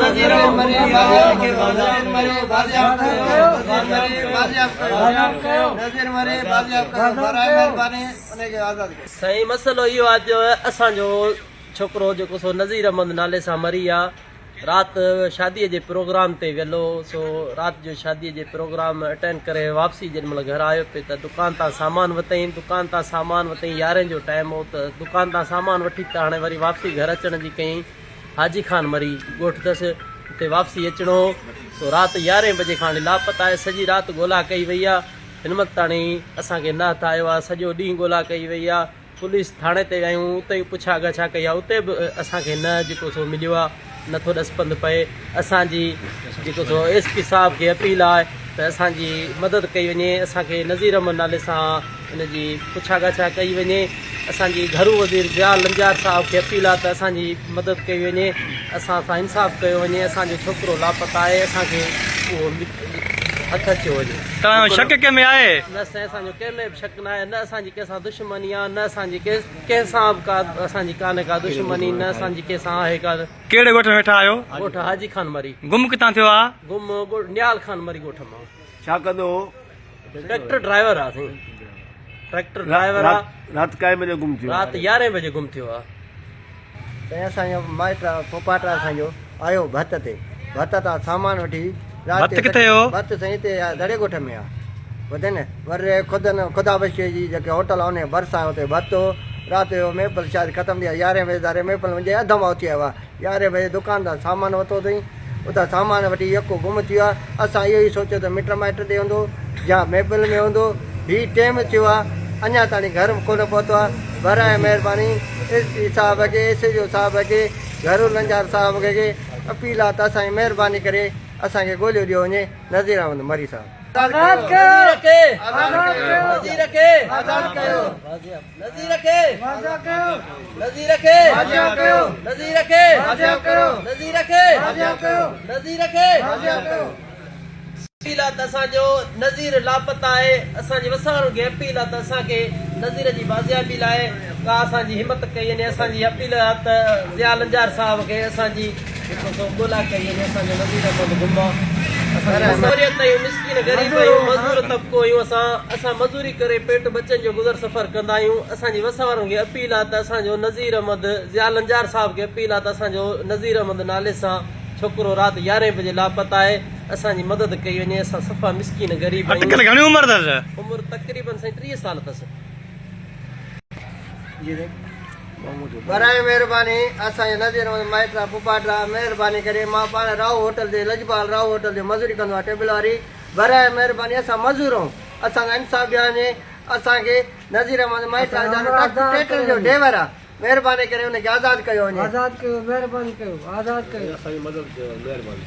नज़ीर मरे बाजियाब के नज़ीर मरे बाजियाब कयो नज़ीर मरे बाजियाब कयो बराए मेहरबानी उन्हें के आज़ाद कयो। सही मसलो इहो आहे जो असांजो छोकिरो जेको सो नज़ीर अहमद नाले सां मरी आहे। राति शादीअ जे प्रोग्राम ते वेलो सो राति जो शादीअ जे प्रोग्राम अटेंड करे वापसी जेॾी महिल घर आयो पिए त दुकान तां सामान वरितईं 11 जो टाइम हो त दुकान तां सामान वठी त हाणे वरी वापसी घर अचण जी कई। हाजी खान मरी ॻोठु अथसि हुते वापसी अचिणो हो। सो राति 11 बजे खां लापता आहे। सॼी राति ॻोल्हा कई वई आहे। हिन वक़्तु ताणी असांखे न हथ आयो आहे। सॼो ॾींहुं ॻोल्हा कई वई आहे। पुलिस थाणे ते विया आहियूं, उते पुछा गछा कई आहे, उते बि असांखे न जेको सो मिलियो आहे, नथो ॾसपंद पए। असांजी जेको सो SP साहिब खे अपील आहे त असांजी मदद कई वञे। असांखे नज़ीर अहमद नाले सां हिनजी पुछा गछा कई वञे। असांजी घरू वज़ीर ज़िया लंजार साहिब खे अपील आहे त असांजी मदद कई वञे, असां सां इंसाफ़ कयो वञे। असांजो छोकिरो लापता आहे, असांखे उहो हथ अचियो वञे। तव्हांजो शक कंहिंमें आहे? न साईं, असांजो कंहिंमें बि शक न आहे। न असांजी कंहिंसां दुश्मनी आहे, न असांजी कंहिंसां बि का असांजी कान्हे का दुश्मनी, न असांजी कंहिंसां आहे का। कहिड़े ॻोठ में वेठा आहियो? ॻोठ हाजी खान मरी। गुम किथां थियो आहे? गुम नियाल खान मरी ॻोठ मां। छा कंदो? ट्रैक्टर ड्राइवर आहे साईं, ट्रैक्टर ड्राइवर आहे। राति काए बजे गुम थियो? राति 11 बजे गुम थियो आहे। साईं असांजो माइट पोपाट असांजो आयो भत ते, भत तां सामान वठी भत किथे हो? भत साईं हिते दड़े ॻोठ में आहे ॿुधे न। वरी ख़ुदा बशीअ जी जेके होटल आहे उन भरिसां हुते भत हो। राति जो मेपल शायदि ख़तमु थी आहे। 11 बजे दारे मेपल वञे अधु मां उथी आयो आहे। 11 बजे दुकान तां सामान वरितो अथई, उतां सामान वठी यको गुम थी वियो आहे। असां इहो ई सोचियो त मिट माइट ते हूंदो या मेपल में हूंदो। हीउ टाइम थियो आहे, अञा ताईं घर कोन पहुतो आहे। बराए महिरबानी SP साहिब खे, SHO साहिब खे, घरू लंजार साहिब खे अपील आहे त असांजी महिरबानी करे असांखे ॻोल्हियो ॾियो वञे नज़ीर अहमद मरी साहिब। आज़ाद कयो, नज़ीर खे आज़ाद कयो, नज़ीर खे आज़ाद कयो, नज़ीर खे आज़ाद कयो, नज़ीर खे आज़ाद कयो, नज़ीर खे आज़ाद कयो, नज़ीर खे आज़ाद कयो। अपील आहे त असांजो नज़ीर लापता आहे। असांजे वसारनि खे अपील आहे त असांखे नज़ीर जी बाज़ियाबी लाइ का असांजी हिमत कई वञे। असांजी अपील आहे त ज़िया लंजार साहिब खे असांजी जेको सो ॻोल्हा कई वञे। असांजो नज़ीर अहमद गुम आहे। मिसकीन ग़रीब आहियूं, मज़दूर तबिको आहियूं। असां मज़दूरी करे पेट बचनि जो गुज़र सफ़र कंदा आहियूं। असांजी वसारनि खे अपील आहे त असांजो नज़ीर अहमद, ज़िया लंजार साहिब खे अपील आहे त असांजो नज़ीर अहमद नाले सां छोकिरो राति 11 बजे लापता आहे। असांजी मदद कई वञे। असां सफ़ा मिसकीन ग़रीब आहियूं। घणी उमिरि अथसि? उमिरि तक़रीबन साईं 30 साल अथसि। बराए महिरबानी असांजे नज़ीर अहमद माइट पोपाट महिरबानी करे। मां पाण राहू होटल ते, लजपाल राहू होटल ते मज़ूरी कंदो आहे, टेबल वारी। बराए महिरबानी असां मज़ूर आहियूं, असांजो इंसाफ़ ॾियो वञे। असांखे नज़ीर अहमद माइट ट्रैक्टर जो ड्राइवर आहे, महिरबानी करे हुनखे आज़ादु कयो वञे। आज़ाद कयो, महिरबानी कयो, आज़ाद कयो। असांजी मदद कयो, महिरबानी।